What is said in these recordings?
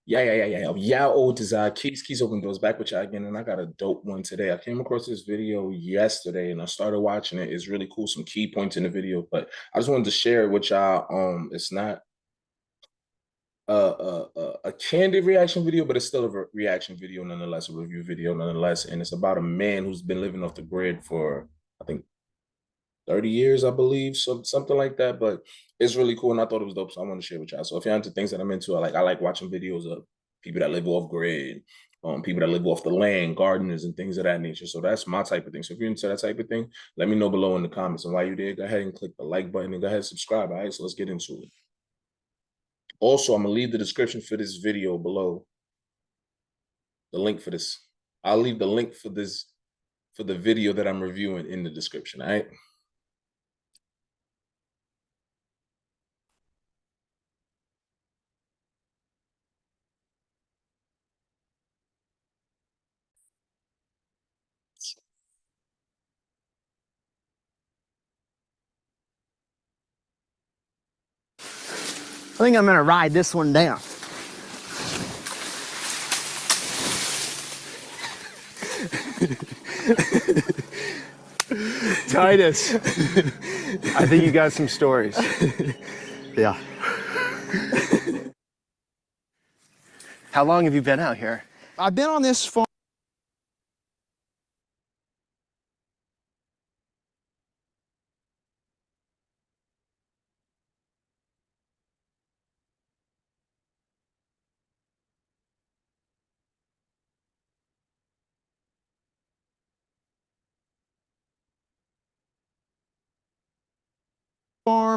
Yeah, old desire. Keys open doors back with y'all again, and I got a dope one today. I came across this video yesterday and I started watching it. It's really cool, some key points in the video, but I just wanted to share it with y'all. It's not a candid reaction video, but it's still a reaction video nonetheless, a review video nonetheless. And it's about a man who's been living off the grid for I think 30 years, I believe, something like that. But it's really cool, and I thought it was dope, so I want to share with y'all. So if you're into things that I'm into, I like watching videos of people that live off grid, people that live off the land, gardeners, and things of that nature. So that's my type of thing. So if you're into that type of thing, let me know below in the comments. And while you're there, go ahead and click the like button and go ahead and subscribe. All right, so let's get into it. Also, I'm gonna leave the description for this video below. The link for this. I'll leave the link for the video that I'm reviewing in the description. All right. I think I'm gonna ride this one down. Titus, I think you got some stories. Yeah. How long have you been out here? I've been on this farm.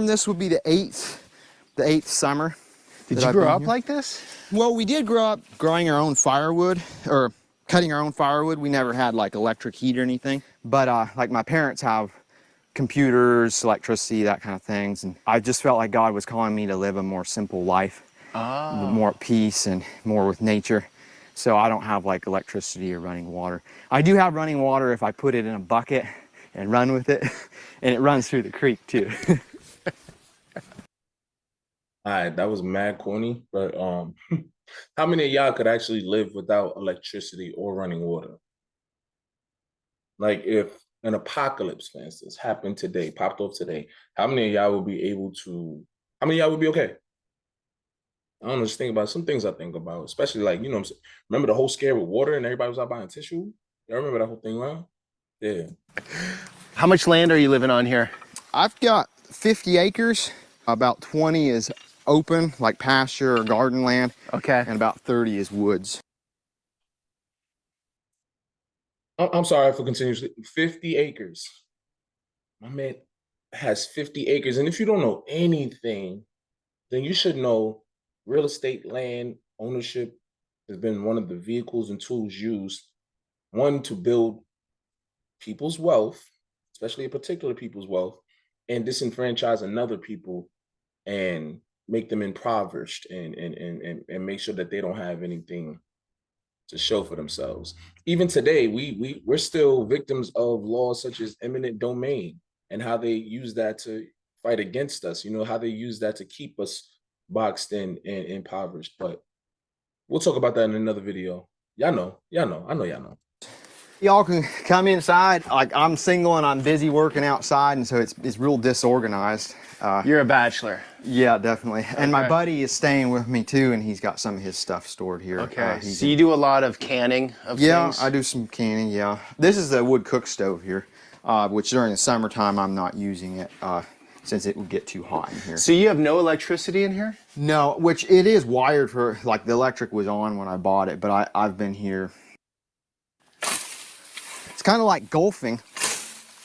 This would be the eighth summer. Did you grow up like this? Well, we did grow up growing our own firewood, or cutting our own firewood. We never had like electric heat or anything, but like my parents have computers, electricity, that kind of things. And I just felt like God was calling me to live a more simple life, more at peace and more with nature. So I don't have like electricity or running water. I do have running water if I put it in a bucket and run with it, and it runs through the creek too. All right, that was mad corny, but how many of y'all could actually live without electricity or running water? Like if an apocalypse, for instance, happened today, popped off today, how many of y'all would be able to, how many of y'all would be okay? I don't know, just think about some things I think about, especially like, you know, remember the whole scare with water and everybody was out buying tissue? Y'all remember that whole thing, right? Yeah. How much land are you living on here? I've got 50 acres. About 20 is open, like pasture or garden land. Okay. And about 30 is woods. I'm sorry for continuously 50 acres. My man has 50 acres. And if you don't know anything, then you should know real estate land ownership has been one of the vehicles and tools used, one, to build people's wealth, especially a particular people's wealth, and disenfranchise another people and make them impoverished and make sure that they don't have anything to show for themselves. Even today, we're still victims of laws such as eminent domain and how they use that to fight against us, you know, how they use that to keep us boxed in and impoverished. But we'll talk about that in another video. I know y'all know. Y'all can come inside. Like I'm single and I'm busy working outside, and so it's real disorganized. You're a bachelor. Yeah, definitely. And my buddy is staying with me too, and he's got some of his stuff stored here. Okay. So you do a lot of canning of things? Yeah, I do some canning, yeah. This is the wood cook stove here, which during the summertime I'm not using it since it would get too hot in here. So you have no electricity in here? No, which it is wired for, like the electric was on when I bought it, but I've been here. It's kind of like golfing,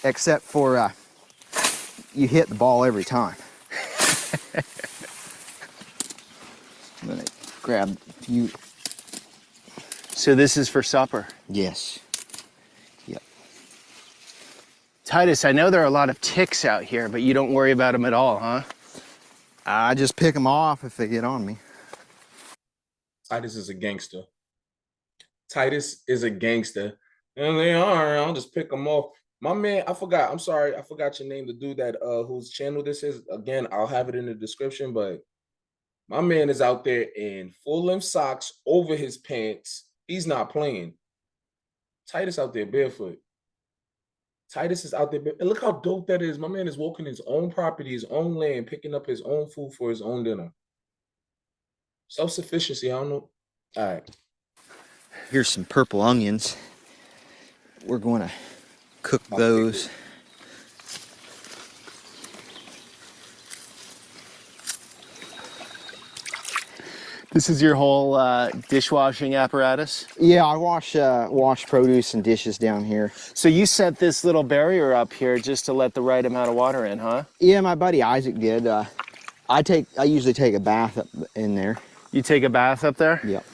except for you hit the ball every time. I'm gonna grab a few. So this is for supper? Yes. Yep. Titus, I know there are a lot of ticks out here, but you don't worry about them at all, huh? I just pick them off if they get on me. Titus is a gangster. Titus is a gangster. And they are. I'll just pick them off. My man, I forgot. I'm sorry. I forgot your name. The dude that whose channel this is. Again, I'll have it in the description. But My man is out there in full-length socks over his pants. He's not playing. Titus out there barefoot. Titus is out there. And look how dope that is. My man is walking his own property, his own land, picking up his own food for his own dinner. Self-sufficiency. I don't know. All right. Here's some purple onions. We're going to cook those. This is your whole dishwashing apparatus? Yeah, I wash produce and dishes down here. So you set this little barrier up here just to let the right amount of water in, huh? Yeah, my buddy Isaac did. I usually take a bath up in there. You take a bath up there? Yep.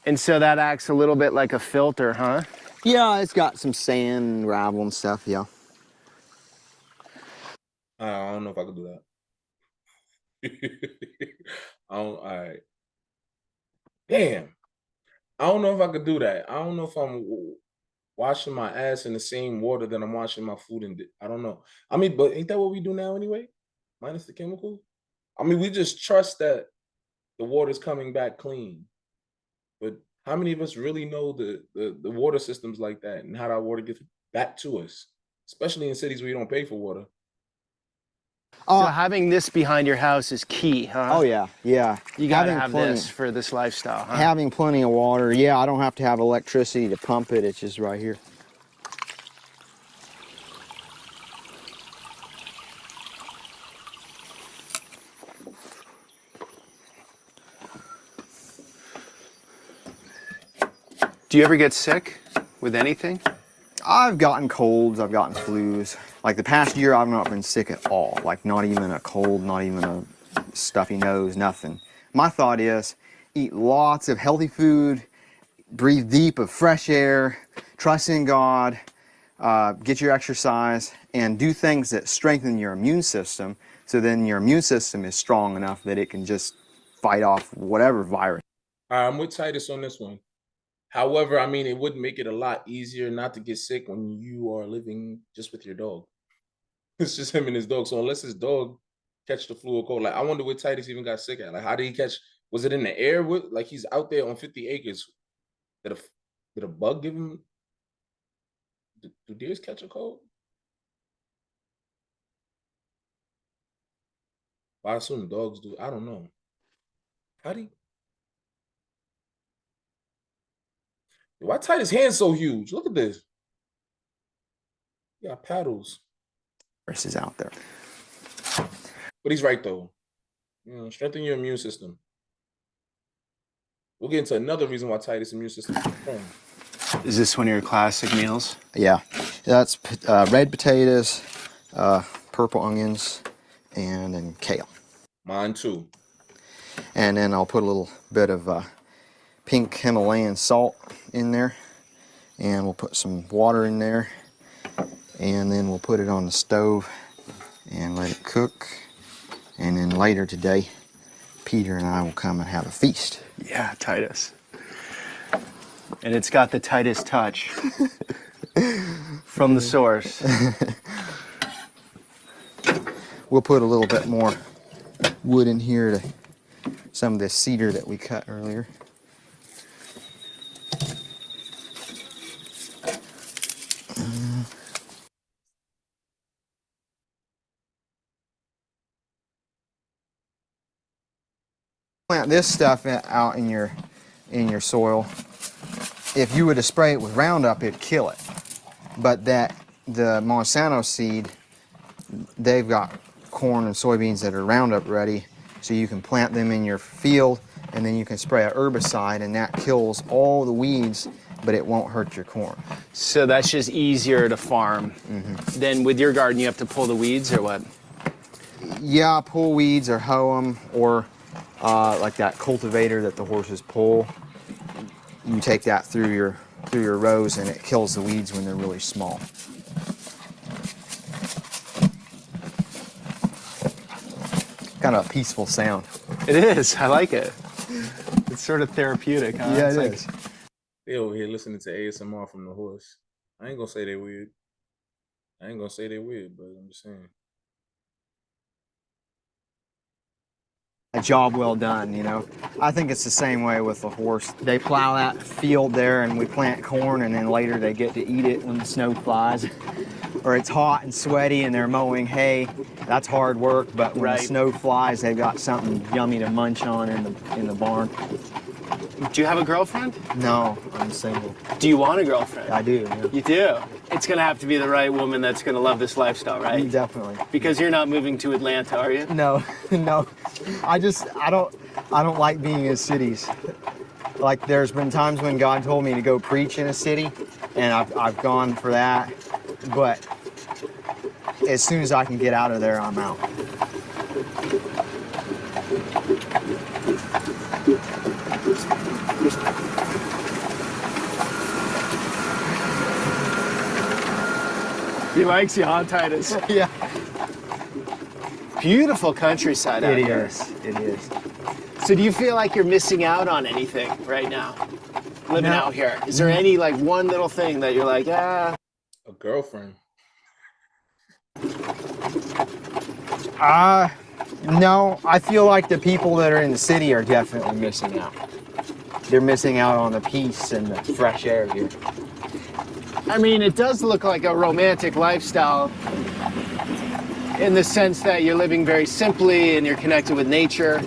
And so that acts a little bit like a filter, huh? Yeah, it's got some sand and gravel and stuff, yeah. I don't know if I could do that. All right. Damn. I don't know if I could do that. I don't know if I'm washing my ass in the same water that I'm washing my food in. I don't know. I mean, but ain't that what we do now anyway? Minus the chemicals? I mean, we just trust that the water's coming back clean. But how many of us really know the water systems like that and how that water gets back to us? Especially in cities where you don't pay for water. So having this behind your house is key, huh? Oh yeah, yeah. You gotta have this for this lifestyle, huh? Having plenty of water. Yeah, I don't have to have electricity to pump it. It's just right here. Do you ever get sick with anything? I've gotten colds, I've gotten flus. Like the past year, I've not been sick at all. Like not even a cold, not even a stuffy nose, nothing. My thought is, eat lots of healthy food, breathe deep of fresh air, trust in God, get your exercise, and do things that strengthen your immune system, so then your immune system is strong enough that it can just fight off whatever virus. I'm with Titus on this one. However, I mean, it would make it a lot easier not to get sick when you are living just with your dog. It's just him and his dog. So unless his dog catch the flu or cold, like I wonder where Titus even got sick at. Like, how did he catch? Was it in the air? Like he's out there on 50 acres. Did a bug give him? Do deers catch a cold? I assume dogs do. I don't know. How do you? Why Titus' hands so huge? Look at this. He got paddles. Is out there. But he's right though. You know, strengthen your immune system. We'll get into another reason why Titus' immune system is strong. Is this one of your classic meals? Yeah, that's red potatoes, purple onions, and then kale. Mine too. And then I'll put a little bit of pink Himalayan salt in there, and we'll put some water in there, and then we'll put it on the stove and let it cook. And then later today, Peter and I will come and have a feast. Yeah, Titus. And it's got the Titus touch from the source. We'll put a little bit more wood in here to some of this cedar that we cut earlier. Plant this stuff out in your soil. If you were to spray it with Roundup, it'd kill it. But the Monsanto seed, they've got corn and soybeans that are Roundup ready, so you can plant them in your field, and then you can spray a herbicide, and that kills all the weeds, but it won't hurt your corn. So that's just easier to farm. Mm-hmm. Then with your garden, you have to pull the weeds or what? Yeah, pull weeds or hoe them, or like that cultivator that the horses pull. You take that through your rows, and it kills the weeds when they're really small. Kind of a peaceful sound. It is. I like it. It's sort of therapeutic, huh? Yeah, it's it is. They over here listening to ASMR from the horse. I ain't gonna say they weird. But I'm just saying. a job well done, you know. I think it's the same way with the horse. They plow that field there and we plant corn, and then later they get to eat it when the snow flies. Or it's hot and sweaty and they're mowing hay. That's hard work, but when the snow flies, they've got something yummy to munch on in the barn. Do you have a girlfriend? No, I'm single. Do you want a girlfriend? I do. Yeah. You do? It's gonna have to be the right woman that's gonna love this lifestyle, right? Definitely. Because you're not moving to Atlanta, are you? No, no. I don't like being in cities. Like, there's been times when God told me to go preach in a city, and I've gone for that. But as soon as I can get out of there, I'm out. He likes you, huh, Titus? Yeah. Beautiful countryside out here. It is. So do you feel like you're missing out on anything right now, living No. out here? Is there any, like, one little thing that you're like, ah? A girlfriend. No, I feel like the people that are in the city are definitely missing out. They're missing out on the peace and the fresh air here. I mean, it does look like a romantic lifestyle in the sense that you're living very simply and you're connected with nature.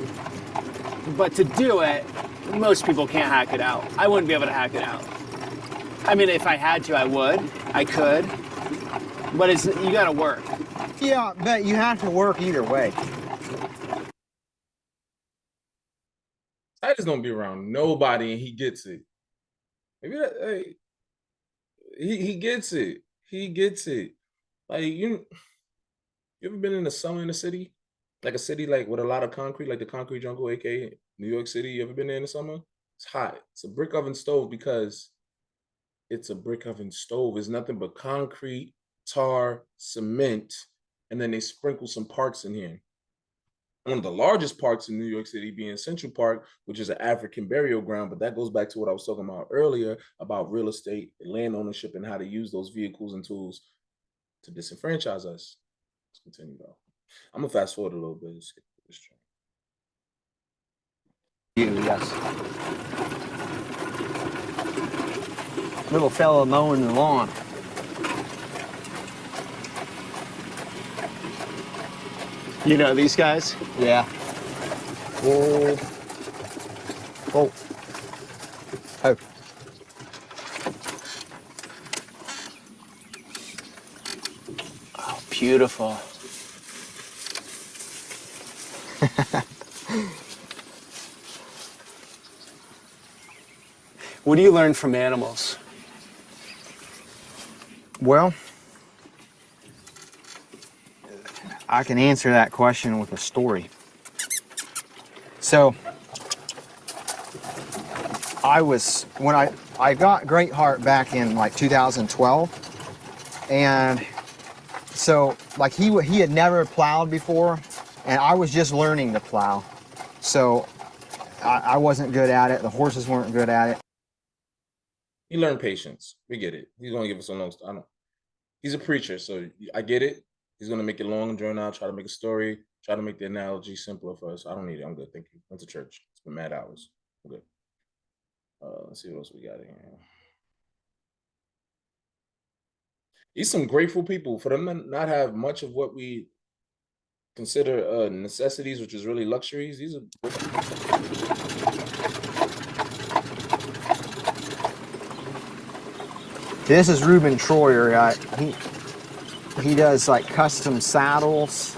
But to do it, most people can't hack it out. I wouldn't be able to hack it out. I mean, if I had to, I would. I could. But you gotta work. Yeah, but you have to work either way. Titus don't be around nobody, and he gets it. Maybe that, hey, he gets it. He gets it. Like, you ever been in the summer in a city? Like a city like with a lot of concrete, like the concrete jungle, aka New York City. You ever been there in the summer? It's hot. It's a brick oven stove because it's a brick oven stove. It's nothing but concrete, tar, cement, and then they sprinkle some parks in here. One of the largest parks in New York City being Central Park, which is an African burial ground, but that goes back to what I was talking about earlier about real estate, land ownership, and how to use those vehicles and tools to disenfranchise us. Let's continue though. I'm gonna fast forward a little bit. Let's get this train. Yes. Little fella mowing the lawn. You know these guys? Yeah. Whoa. Whoa. Oh. Oh, beautiful. What do you learn from animals? Well, I can answer that question with a story. So, when I got Great Heart back in like 2012, and so like he had never plowed before, and I was just learning to plow. So I wasn't good at it. The horses weren't good at it. He learned patience. We get it. He's gonna give us a long. He's a preacher, so I get it. He's gonna make it long and drawn out. Try to make a story. Try to make the analogy simpler for us. I don't need it. I'm good. Thank you. Went to church. It's been mad hours. I'm good. Let's see what else we got in here. These some grateful people. For them to not have much of what we consider necessities, which is really luxuries. These are. This is Ruben Troyer. He does like custom saddles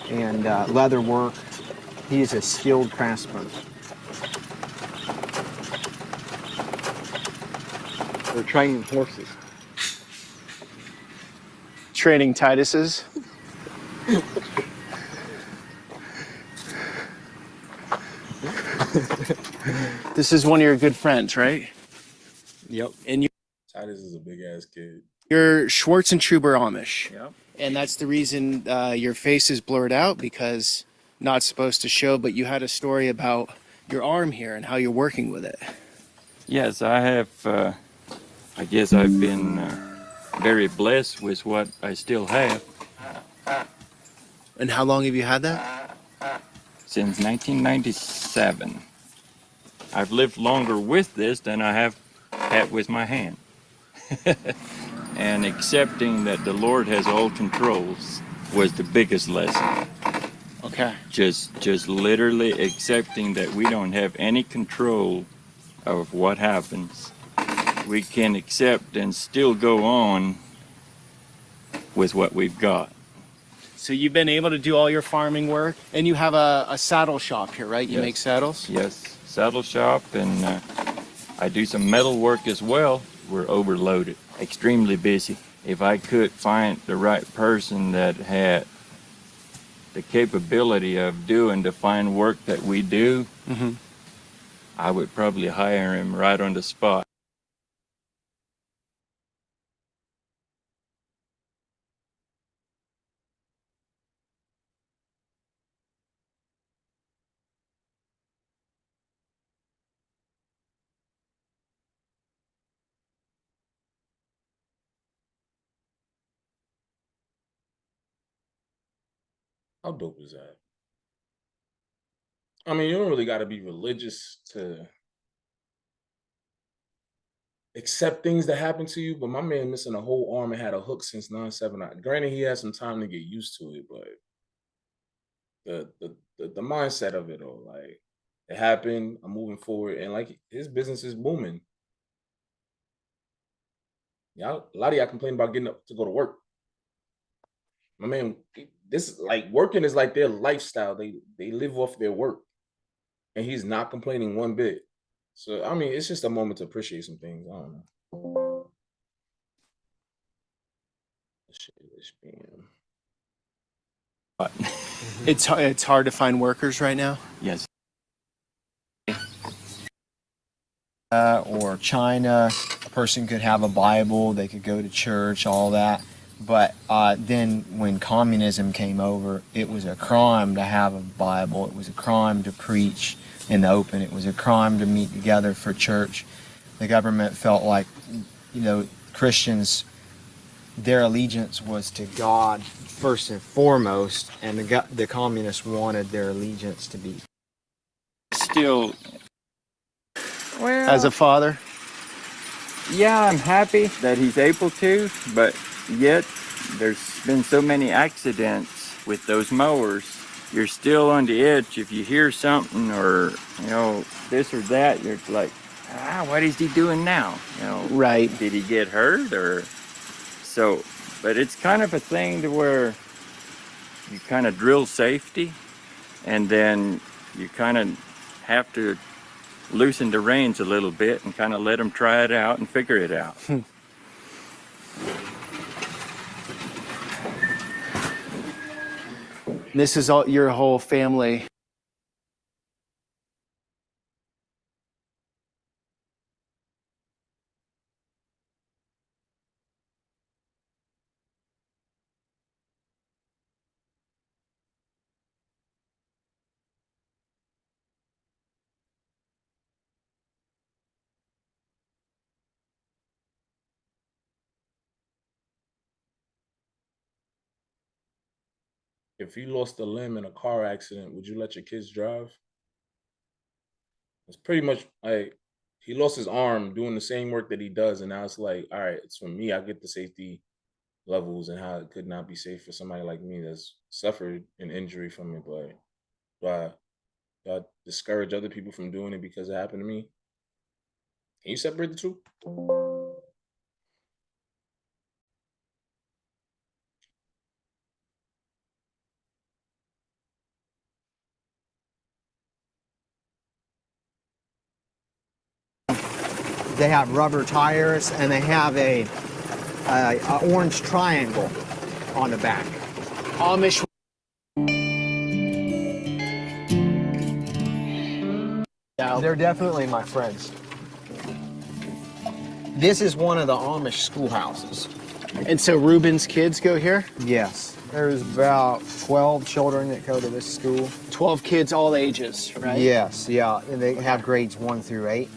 and leather work. He's a skilled craftsman. They're training horses. Training Tituses? This is one of your good friends, right? Yep. And Titus is a big ass kid. you're Schwarzenegger Amish. Yep. And that's the reason your face is blurred out, because not supposed to show, but you had a story about your arm here and how you're working with it. Yes, I have. I guess I've been very blessed with what I still have. And how long have you had that? since 1997. I've lived longer with this than I have had with my hand. And accepting that the Lord has all controls was the biggest lesson. Okay. Just literally accepting that we don't have any control of what happens. We can accept and still go on with what we've got. So you've been able to do all your farming work, and you have a saddle shop here, right? You Yes. make saddles? Yes, saddle shop, and I do some metal work as well. We're overloaded, extremely busy. If I could find the right person that had the capability of doing the fine work that we do, I would probably hire him right on the spot. How dope is that? I mean, you don't really got to be religious to accept things that happen to you, but my man missing a whole arm and had a hook since 9/7. Granted, he had some time to get used to it, but the mindset of it all, like it happened, I'm moving forward, and like his business is booming. Y'all, a lot of y'all complain about getting up to go to work. My man, this like working is like their lifestyle. They live off their work, and he's not complaining one bit. So I mean, it's just a moment to appreciate some things. I don't know. Shit, it's been- It's hard to find workers right now. Yes. Or China, a person could have a Bible, they could go to church, all that. But then when communism came over, it was a crime to have a Bible. It was a crime to preach in the open. It was a crime to meet together for church. The government felt like, Christians, their allegiance was to God first and foremost, and the communists wanted their allegiance to be. Still, well, As a father, yeah, I'm happy that he's able to, but yet there's been so many accidents with those mowers. You're still on the edge. If you hear something or, this or that, you're like, what is he doing now? right? Did he get hurt or so? But it's kind of a thing to where you kind of drill safety, and then you kind of have to loosen the reins a little bit and kind of let them try it out and figure it out. This is all your whole family. If you lost a limb in a car accident, would you let your kids drive? It's pretty much like he lost his arm doing the same work that he does, and now it's like, all right, it's for me. I get the safety levels and how it could not be safe for somebody like me that's suffered an injury from it. But do I discourage other people from doing it because it happened to me? Can you separate the two? They have rubber tires and they have a orange triangle on the back. Amish. They're definitely my friends. This is one of the Amish schoolhouses. And so Ruben's kids go here? Yes. There's about 12 children that go to this school. 12 kids, all ages, right? Yes, yeah. And they have grades 1 through 8.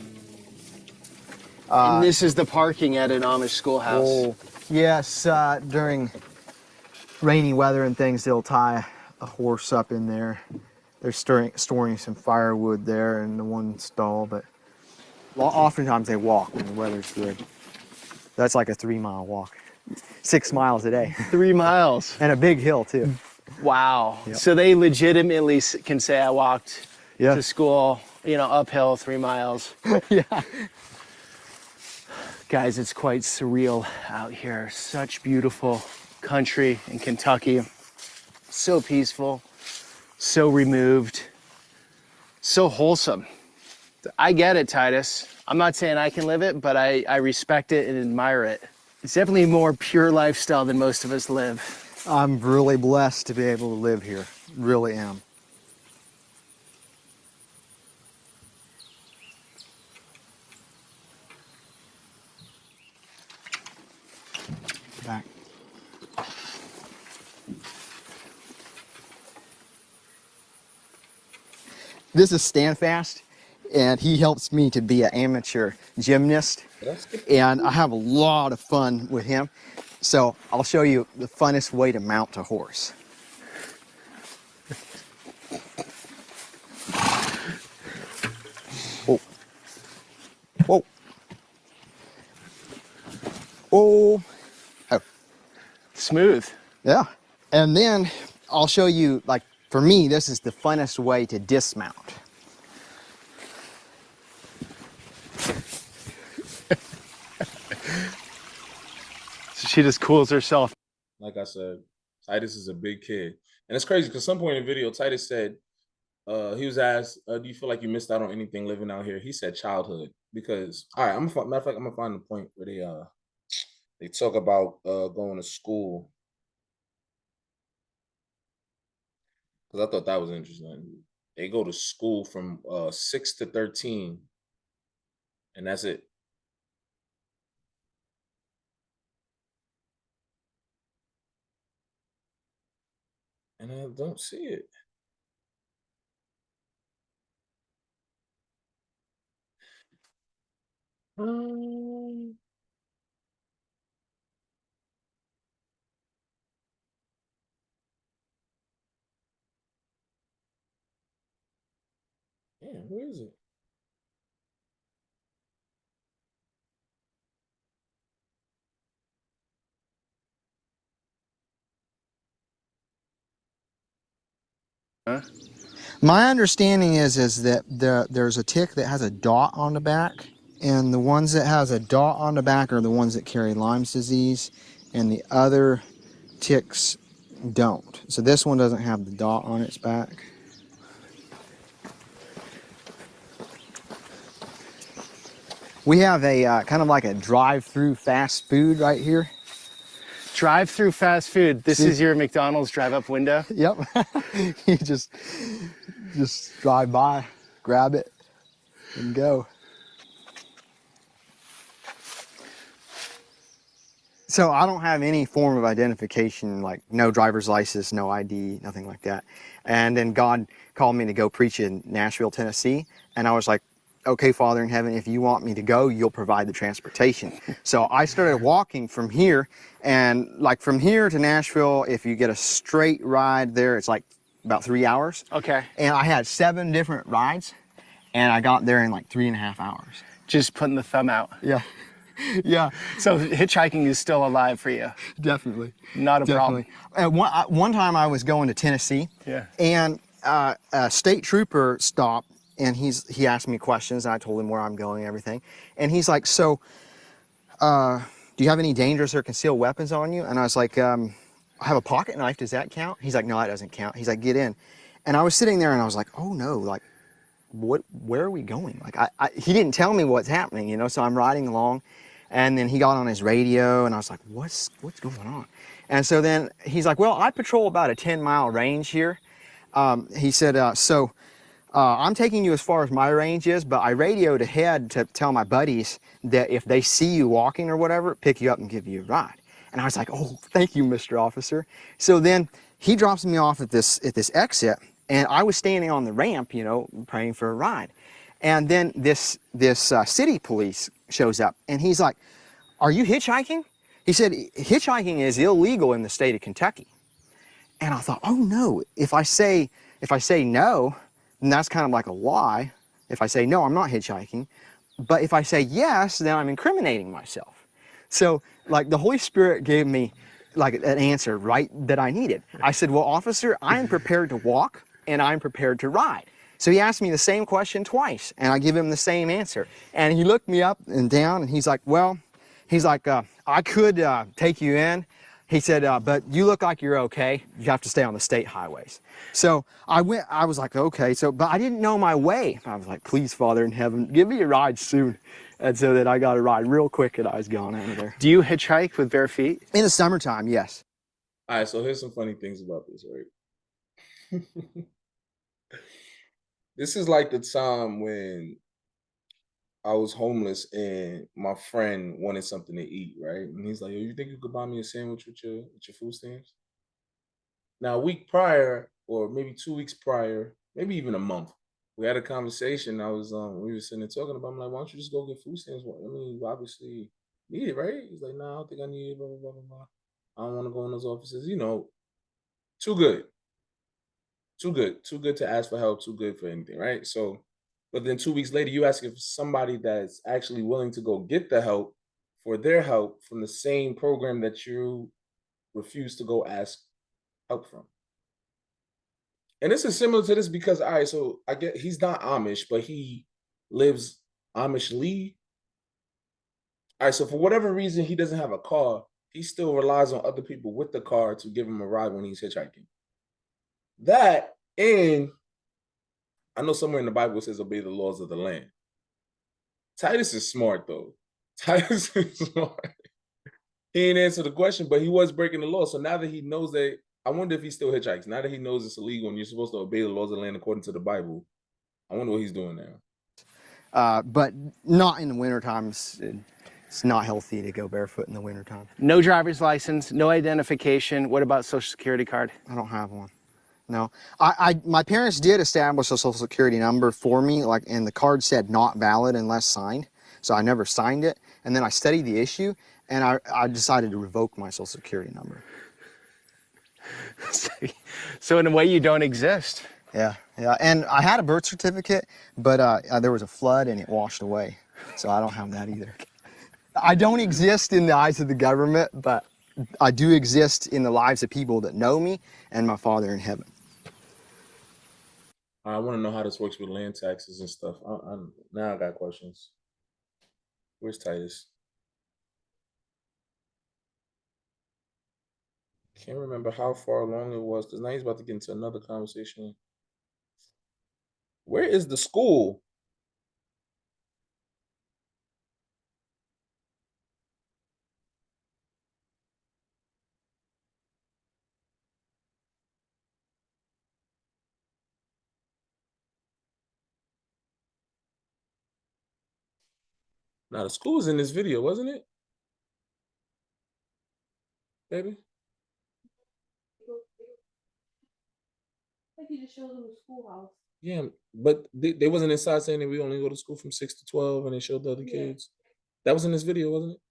And this is the parking at an Amish schoolhouse. Oh, yes, during rainy weather and things, they'll tie a horse up in there. They're storing some firewood there in the one stall, but oftentimes they walk when the weather's good. That's like a 3-mile walk, 6 miles a day. 3 miles. And a big hill too. Wow. Yep. So they legitimately can say I walked Yeah. to school, you know, uphill 3 miles. Yeah. Guys, it's quite surreal out here. Such beautiful country in Kentucky. So peaceful, so removed, so wholesome. I get it, Titus. I'm not saying I can live it, but I respect it and admire it. It's definitely a more pure lifestyle than most of us live. I'm really blessed to be able to live here. Really am. Back. This is Standfast, and he helps me to be an amateur gymnast. And I have a lot of fun with him. So I'll show you the funnest way to mount a horse. Whoa. Whoa. Whoa. Oh. Smooth. Yeah. And then I'll show you, like, for me, this is the funnest way to dismount. So she just cools herself. Like I said, Titus is a big kid. And it's crazy because some point in the video, Titus said, he was asked, do you feel like you missed out on anything living out here? He said childhood. Because, all right, matter of fact, I'm going to find the point where they talk about going to school. Because I thought that was interesting. They go to school from 6 to 13, and that's it. And I don't see it. Yeah, where is it? Huh? My understanding is that there's a tick that has a dot on the back, and the ones that has a dot on the back are the ones that carry Lyme's disease, and the other ticks don't. So this one doesn't have the dot on its back. We have a kind of like a drive-through fast food right here. Drive-through fast food. This is your McDonald's drive-up window? Yep. You just drive by, grab it, and go. So I don't have any form of identification, like no driver's license, no ID, nothing like that. And then God called me to go preach in Nashville, Tennessee. And I was like, okay, Father in heaven, if you want me to go, you'll provide the transportation. So I started walking from here, and like from here to Nashville, if you get a straight ride there, it's like about 3 hours. Okay. And I had 7 different rides, and I got there in like 3.5 hours. Just putting the thumb out. Yeah. Yeah. So hitchhiking is still alive for you? Definitely. Not a problem. One time I was going to Tennessee, Yeah. and a state trooper stopped, and he asked me questions, and I told him where I'm going and everything. And he's like, so, do you have any dangerous or concealed weapons on you? And I was like, I have a pocket knife, does that count? He's like, no, that doesn't count. He's like, get in. And I was sitting there, and I was like, oh no, like, where are we going? Like, he didn't tell me what's happening, you know, so I'm riding along. And then he got on his radio, and I was like, what's going on? And so then he's like, well, I patrol about a 10-mile range here. He said, I'm taking you as far as my range is, but I radioed ahead to tell my buddies that if they see you walking or whatever, pick you up and give you a ride. And I was like, oh, thank you, Mr. Officer. So then he drops me off at this exit, and I was standing on the ramp, you know, praying for a ride. And then this city police shows up, and he's like, are you hitchhiking? He said, hitchhiking is illegal in the state of Kentucky. And I thought, oh no, if I say If I say no, then that's kind of like a lie. If I say no, I'm not hitchhiking. But if I say yes, then I'm incriminating myself. So like the Holy Spirit gave me like an answer, right, that I needed. I said, well, officer, I am prepared to walk and I'm prepared to ride. So he asked me the same question twice and I give him the same answer. And he looked me up and down and he's like, well, I could take you in. He said, but you look like you're okay. You have to stay on the state highways. So I was like, okay. But I didn't know my way. I was like, please, Father in heaven, give me a ride soon. And so that I got a ride real quick and I was gone out of there. Do you hitchhike with bare feet? In the summertime, yes. All right, so here's some funny things about this, right? This is like the time when I was homeless and my friend wanted something to eat, right? And he's like, "Yo, you think you could buy me a sandwich with your food stamps?" Now, a week prior, or maybe 2 weeks prior, maybe even a month, we had a conversation. We were sitting there talking about. I'm like, "Why don't you just go get food stamps? I mean, you obviously need it, right?" He's like, "No, I don't think I need it. Blah blah blah blah blah. I don't want to go in those offices. Too good, too good to ask for help. Too good for anything, right?" So, but then 2 weeks later, you ask if somebody that's actually willing to go get the help for their help from the same program that you refuse to go ask help from. And this is similar to this because, all right, so I get he's not Amish, but he lives Amishly. All right, so for whatever reason, he doesn't have a car. He still relies on other people with the car to give him a ride when he's hitchhiking. That, and I know somewhere in the Bible it says obey the laws of the land. Titus is smart though. Titus is smart. He didn't answer the question, but he was breaking the law. So now that he knows that, I wonder if he still hitchhikes. Now that he knows it's illegal and you're supposed to obey the laws of the land according to the Bible, I wonder what he's doing now. But not in the wintertime. It's not healthy to go barefoot in the wintertime. No driver's license, no identification. What about social security card? I don't have one. No, my parents did establish a social security number for me, and the card said not valid unless signed. So I never signed it. And then I studied the issue and I decided to revoke my social security number. So in a way you don't exist. Yeah. And I had a birth certificate, but there was a flood and it washed away. So I don't have that either. I don't exist in the eyes of the government, but I do exist in the lives of people that know me and my Father in heaven. I want to know how this works with land taxes and stuff. Now I got questions. Where's Titus? Can't remember how far along it was because now he's about to get into another conversation. Where is the school? Now the school was in this video, wasn't it? Baby? Like you just showed them the schoolhouse. Yeah, but they wasn't inside saying that we only go to school from 6 to 12 and they showed the other kids. That was in this video, wasn't it?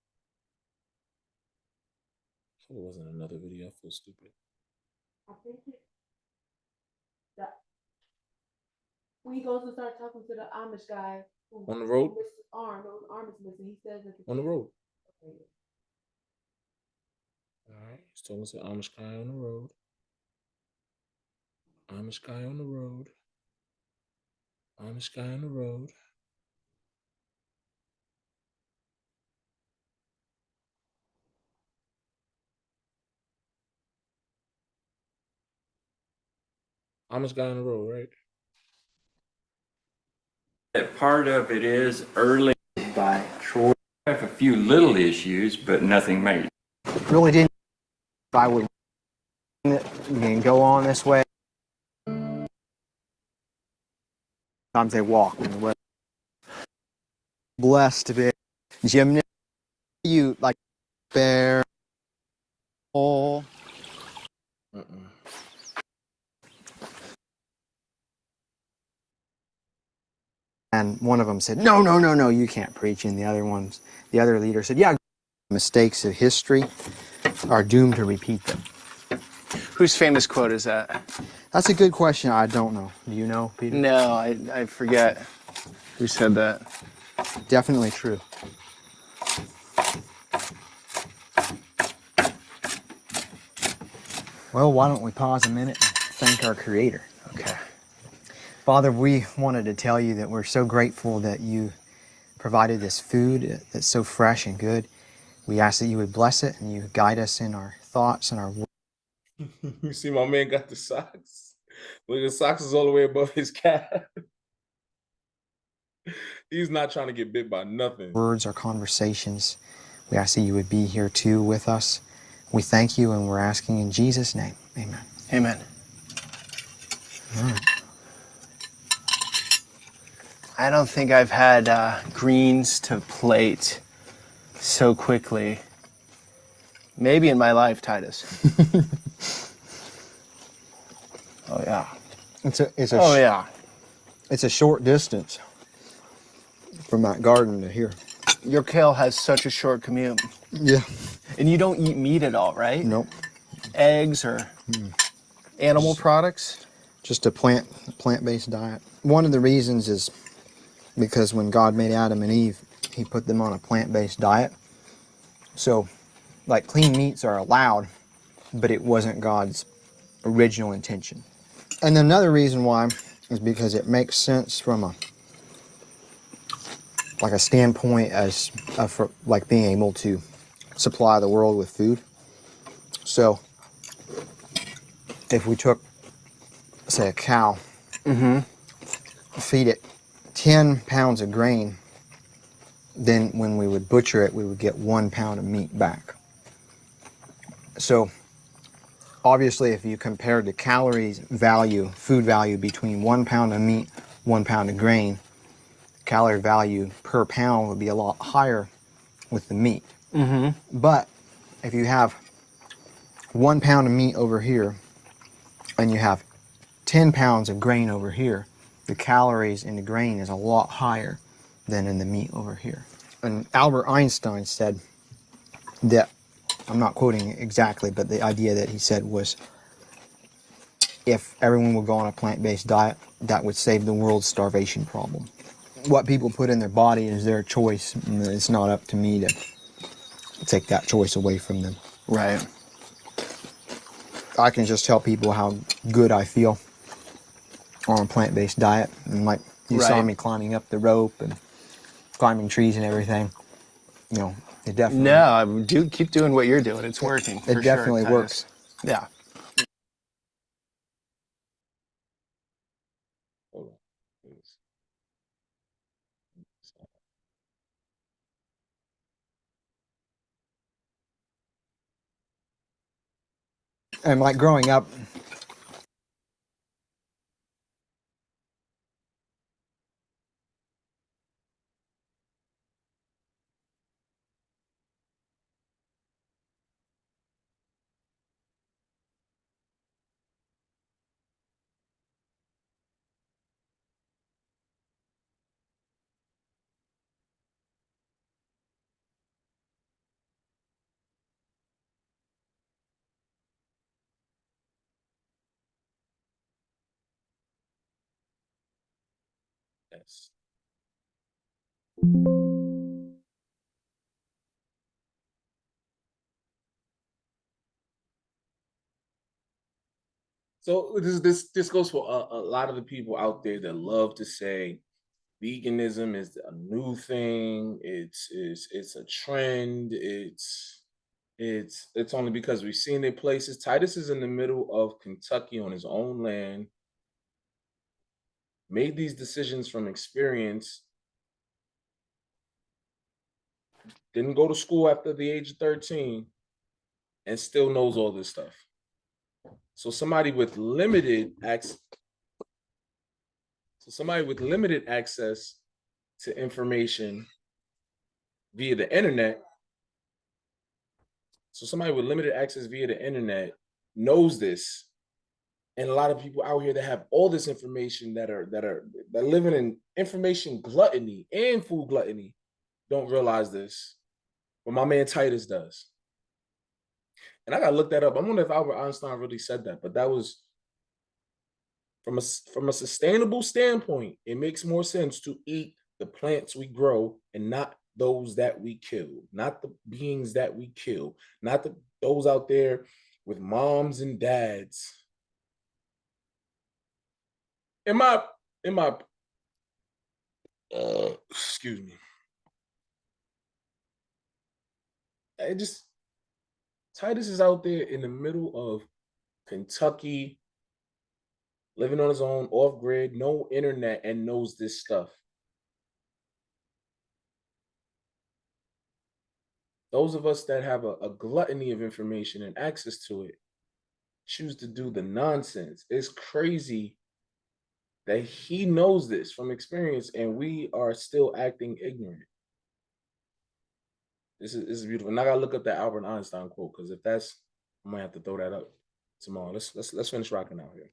It wasn't another video. I feel stupid. I think that when he goes to start talking to the Amish guy On the road? His arm is missing. He says that On the road. Okay. All right. He's talking to Amish guy on the road. Amish guy on the road. Amish guy on the road. Amish guy on the road, right? That part of it is early by Troy. I have a few little issues, but nothing major. Really didn't. If I would and go on this way. Sometimes they walk in the way. Blessed to be gymnast. You like bear. Oh. And one of them said, no, you can't preach. And the other leader said, yeah, mistakes of history are doomed to repeat them. Whose famous quote is that? That's a good question. I don't know. Do you know, Peter? No, I forget who said that. Definitely true. Well, why don't we pause a minute and thank our Creator? Okay. Father, we wanted to tell you that we're so grateful that you provided this food that's so fresh and good. We ask that you would bless it and you guide us in our thoughts and our words. You see, my man got the socks. Look, the socks is all the way above his calf. He's not trying to get bit by nothing. Words, our conversations. We ask that you would be here too with us. We thank you and we're asking in Jesus' name. Amen. Amen. All right. I don't think I've had greens to plate so quickly. Maybe in my life, Titus. Oh yeah. It's a short distance from that garden to here. Your kale has such a short commute. Yeah. And you don't eat meat at all, right? Nope. Eggs or animal products? Just a plant-based diet. One of the reasons is because when God made Adam and Eve, he put them on a plant-based diet. So, like, clean meats are allowed, but it wasn't God's original intention. And another reason why is because it makes sense from a standpoint for being able to supply the world with food. So, if we took, say, a cow, feed it 10 pounds of grain, then when we would butcher it, we would get 1 pound of meat back. So, obviously, if you compared the calories value, food value between 1 pound of meat, 1 pound of grain, calorie value per pound would be a lot higher with the meat. But if you have 1 pound of meat over here and you have 10 pounds of grain over here, the calories in the grain is a lot higher than in the meat over here. And Albert Einstein said that, I'm not quoting it exactly, but the idea that he said was, if everyone would go on a plant-based diet, that would save the world's starvation problem. What people put in their body is their choice. It's not up to me to take that choice away from them. Right. I can just tell people how good I feel on a plant-based diet. And like you saw Right. me climbing up the rope and climbing trees and everything. You know, it definitely... No, keep doing what you're doing. It's working. It definitely works. Yeah. Hold on. Please. And like growing up, Yes. So this goes for a lot of the people out there that love to say veganism is a new thing. It's a trend. It's only because we've seen it places. Titus is in the middle of Kentucky on his own land. Made these decisions from experience. Didn't go to school after the age of 13 and still knows all this stuff. So somebody with limited access to information via the internet. So somebody with limited access via the internet knows this. And a lot of people out here that have all this information that living in information gluttony and food gluttony don't realize this. But my man Titus does. And I gotta look that up. I wonder if Albert Einstein really said that, but that was from a sustainable standpoint, it makes more sense to eat the plants we grow and not those that we kill, not the beings that we kill, not those out there with moms and dads. In my excuse me. It just Titus is out there in the middle of Kentucky, living on his own, off grid, no internet, and knows this stuff. Those of us that have a gluttony of information and access to it choose to do the nonsense. It's crazy that he knows this from experience and we are still acting ignorant. This is beautiful. And I gotta look up that Albert Einstein quote, because if that's, I might have to throw that up tomorrow. Let's finish rocking out here.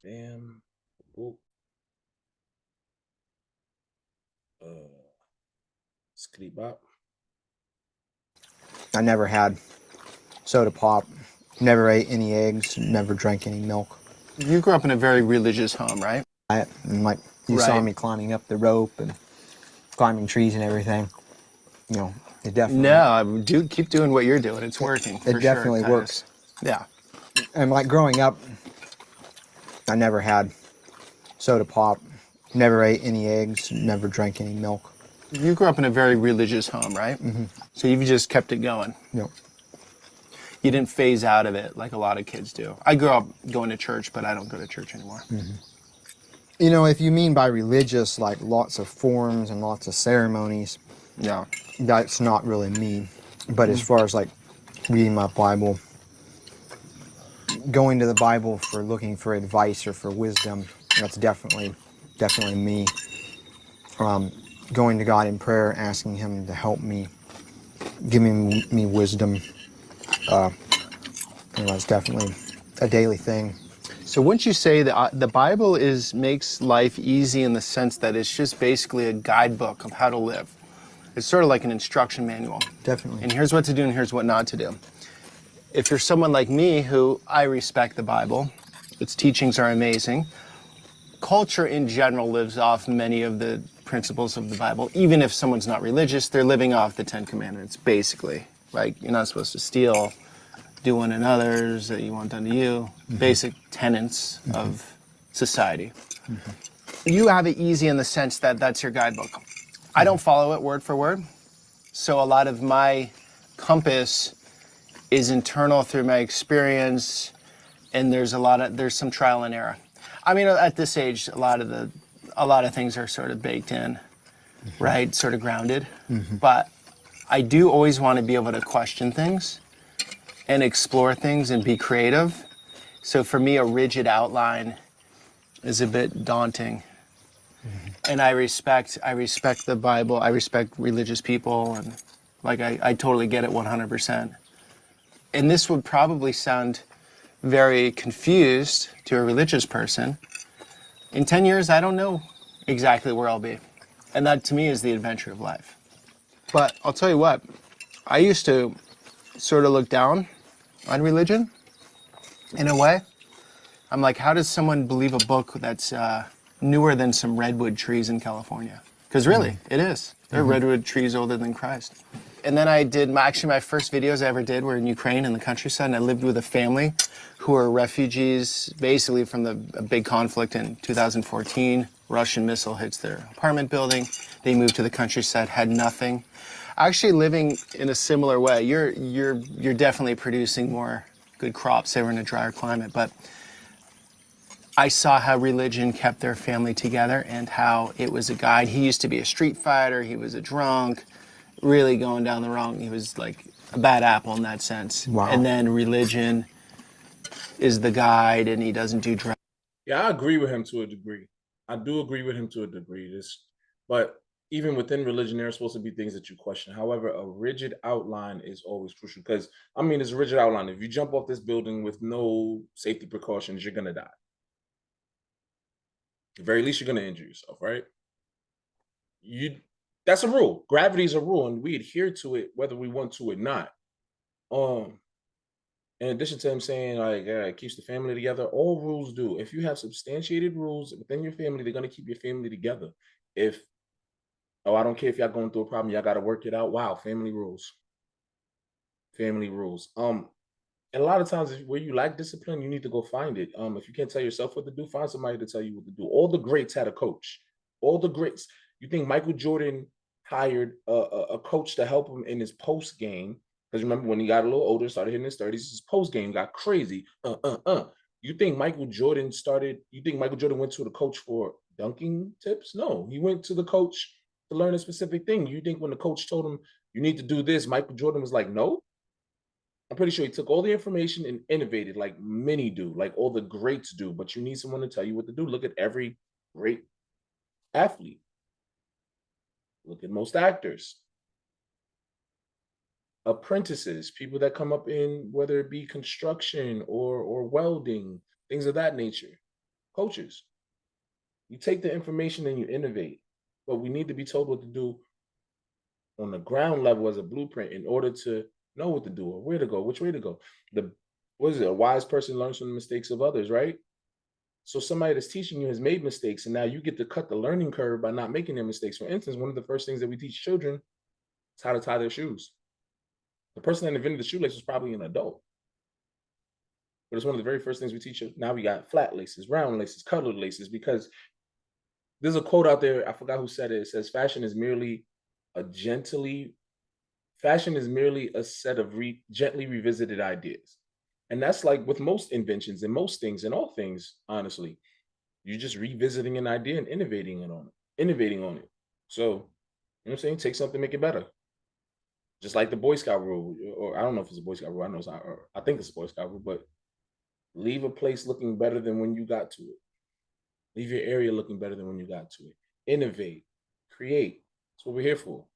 Bam. Boop. Skitty bop. I never had soda pop, never ate any eggs, never drank any milk. You grew up in a very religious home, right? And like you saw Right. me climbing up the rope and climbing trees and everything. You know, it definitely. No, dude, keep doing what you're doing. It's working. It definitely works. Yeah. And like growing up, I never had soda pop, never ate any eggs, never drank any milk. You grew up in a very religious home, right? Mm-hmm. So you've just kept it going. Yep. You didn't phase out of it like a lot of kids do. I grew up going to church, but I don't go to church anymore. Mm-hmm. You know, if you mean by religious, like lots of forms and lots of ceremonies, Yeah. that's not really me. But as far as like reading my Bible, going to the Bible for looking for advice or for wisdom, that's definitely me. Going to God in prayer, asking Him to help me, giving me wisdom, that's definitely a daily thing. So wouldn't you say that the Bible makes life easy in the sense that it's just basically a guidebook of how to live? It's sort of like an instruction manual. Definitely. And here's what to do and here's what not to do. If you're someone like me who I respect the Bible, its teachings are amazing, culture in general lives off many of the principles of the Bible. Even if someone's not religious, they're living off the Ten Commandments, basically. Like, you're not supposed to steal, do unto others that you want done to you. Mm-hmm. Basic tenets of society. Mm-hmm. You have it easy in the sense that that's your guidebook. I don't follow it word for word, so a lot of my compass is internal through my experience, and there's some trial and error. I mean, at this age, a lot of things are sort of baked in, right? Sort of grounded. Mm-hmm. But I do always want to be able to question things and explore things and be creative. So for me, a rigid outline is a bit daunting. Mm-hmm. And I respect the Bible. I respect religious people, and like I totally get it 100%. And this would probably sound very confused to a religious person. In 10 years, I don't know exactly where I'll be. And that, to me, is the adventure of life. But I'll tell you what, I used to sort of look down on religion in a way. I'm like, how does someone believe a book that's newer than some redwood trees in California? Because really, it is. There are redwood trees older than Christ. And then I did, my first videos I ever did were in Ukraine in the countryside, and I lived with a family who are refugees basically from a big conflict in 2014. Russian missile hits their apartment building. They moved to the countryside, had nothing. Actually living in a similar way. You're definitely producing more good crops. They were in a drier climate, but I saw how religion kept their family together and how it was a guide. He used to be a street fighter. He was a drunk, really going down the wrong. He was like a bad apple in that sense. Wow. And then religion is the guide, and he doesn't do drugs. Yeah, I agree with him to a degree. I do agree with him to a degree. But even within religion, there are supposed to be things that you question. However, a rigid outline is always crucial because, I mean, it's a rigid outline. If you jump off this building with no safety precautions, you're going to die. At the very least, you're going to injure yourself, right? That's a rule. Gravity is a rule, and we adhere to it whether we want to or not. Um, in addition to him saying like it keeps the family together, all rules do. If you have substantiated rules within your family, they're gonna keep your family together. If oh, I don't care if y'all going through a problem, y'all gotta work it out. Wow, family rules. Family rules. And a lot of times where you lack discipline, you need to go find it. If you can't tell yourself what to do, find somebody to tell you what to do. All the greats had a coach. All the greats. You think Michael Jordan hired a coach to help him in his post game? Because remember when he got a little older, started hitting his 30s, his post game got crazy. You think Michael Jordan started? You think Michael Jordan went to the coach for dunking tips? No, he went to the coach to learn a specific thing. You think when the coach told him you need to do this, Michael Jordan was like, no. I'm pretty sure he took all the information and innovated like many do, like all the greats do. But you need someone to tell you what to do. Look at every great athlete. Look at most actors, apprentices, people that come up in whether it be construction or welding, things of that nature. Coaches. You take the information and you innovate. But we need to be told what to do on the ground level as a blueprint in order to know what to do or where to go, which way to go. The what is it? A wise person learns from the mistakes of others, right? So somebody that's teaching you has made mistakes, and now you get to cut the learning curve by not making their mistakes. For instance, one of the first things that we teach children is how to tie their shoes. The person that invented the shoelace was probably an adult, but it's one of the very first things we teach you. Now we got flat laces, round laces, colored laces, because there's a quote out there. I forgot who said it. It says, a gently fashion is merely a set of gently revisited ideas. And that's like with most inventions and most things and all things, honestly. You're just revisiting an idea and innovating on it. So, you know what I'm saying? Take something, make it better. Just like the Boy Scout rule, or I don't know if it's a Boy Scout rule. I know it's not, or I think it's a Boy Scout rule, but leave a place looking better than when you got to it. Leave your area looking better than when you got to it. Innovate, create. That's what we're here for.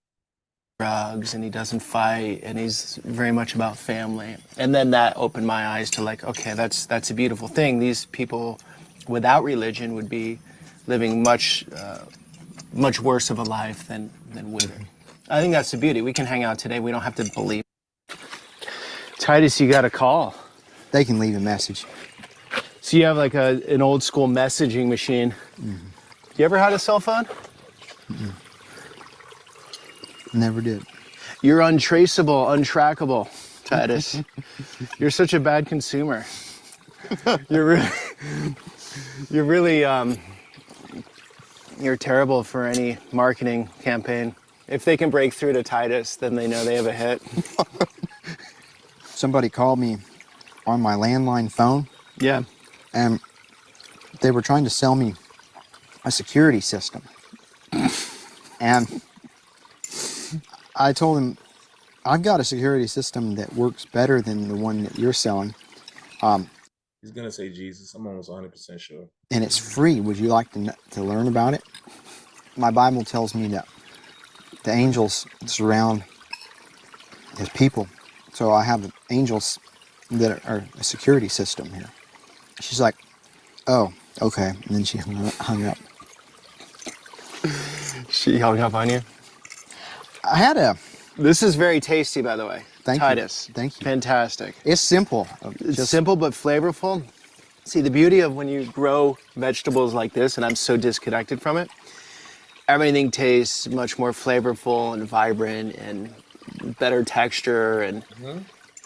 Drugs, and he doesn't fight, and he's very much about family. And then that opened my eyes to like, okay, that's a beautiful thing. These people without religion would be living much worse of a life than with it. I think that's the beauty. We can hang out today. We don't have to believe. Titus, you got a call. They can leave a message. So you have like an old school messaging machine. You ever had a cell phone? Never did. You're untraceable, untrackable, Titus. You're such a bad consumer. You're really, you're terrible for any marketing campaign. If they can break through to Titus, then they know they have a hit. Somebody called me on my landline phone, Yeah. and they were trying to sell me a security system. And I told them, I've got a security system that works better than the one that you're selling. He's gonna say Jesus. I'm almost 100% sure. And it's free. Would you like to learn about it? My Bible tells me that the angels surround his people. So I have angels that are a security system here. She's like, oh, okay. And then she hung up. She hung up on you? I had a... This is very tasty, by the way. Thank Titus. you. Thank you. Fantastic. It's simple. It's simple but flavorful. See, the beauty of when you grow vegetables like this, and I'm so disconnected from it, everything tastes much more flavorful and vibrant and better texture, and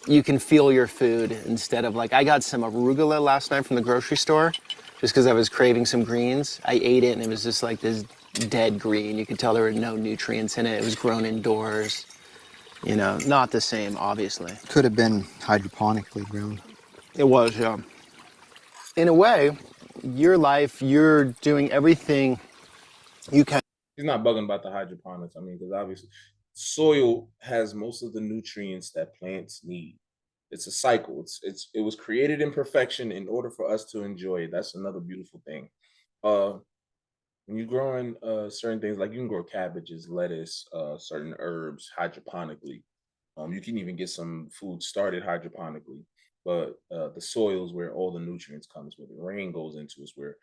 you can feel your food instead of like, I got some arugula last night from the grocery store just because I was craving some greens. I ate it and it was just like this dead green. You could tell there were no nutrients in it. It was grown indoors. You know, not the same, obviously. Could have been hydroponically grown. It was, yeah. In a way, your life, you're doing everything you can. He's not bugging about the hydroponics. I mean, because obviously soil has most of the nutrients that plants need. It's a cycle. It was created in perfection in order for us to enjoy it. That's another beautiful thing. When you're growing certain things, like you can grow cabbages, lettuce, certain herbs hydroponically. You can even get some food started hydroponically. but the soil is where all the nutrients comes, where the rain goes into, is where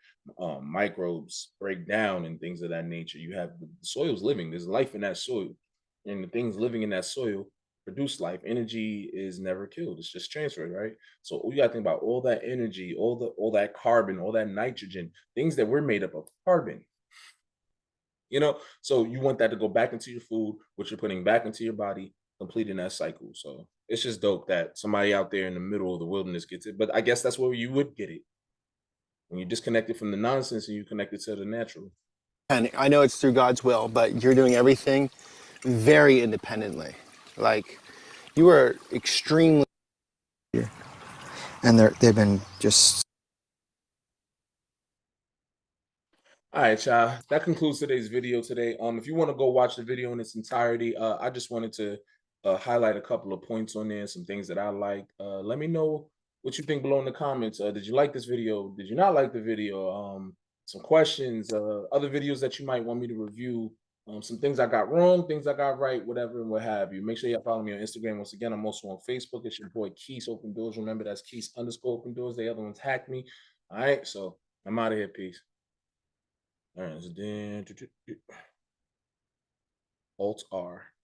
microbes break down and things of that nature. You have the soil's living. There's life in that soil, and the things living in that soil produce life. Energy is never killed; it's just transferred, right? So you got to think about all that energy, all that carbon, all that nitrogen, things that we're made up of carbon. So you want that to go back into your food, which you're putting back into your body, completing that cycle. So it's just dope that somebody out there in the middle of the wilderness gets it. But I guess that's where you would get it, when you're disconnected from the nonsense and you connected to the natural. And I know it's through God's will, but you're doing everything very independently. Like, you are extremely. And they've been just. All right, y'all. That concludes today's video today. If you want to go watch the video in its entirety, I just wanted to highlight a couple of points on there, some things that I liked. Let me know what you think below in the comments. Did you like this video? Did you not like the video? Some questions, other videos that you might want me to review. Some things I got wrong, things I got right, whatever and what have you. Make sure you follow me on Instagram. Once again, I'm also on Facebook. It's your boy Keys Open Doors. Remember, that's Keys_Open Doors. The other ones hacked me. All right, so I'm out of here. Peace. All right, so then Alt R.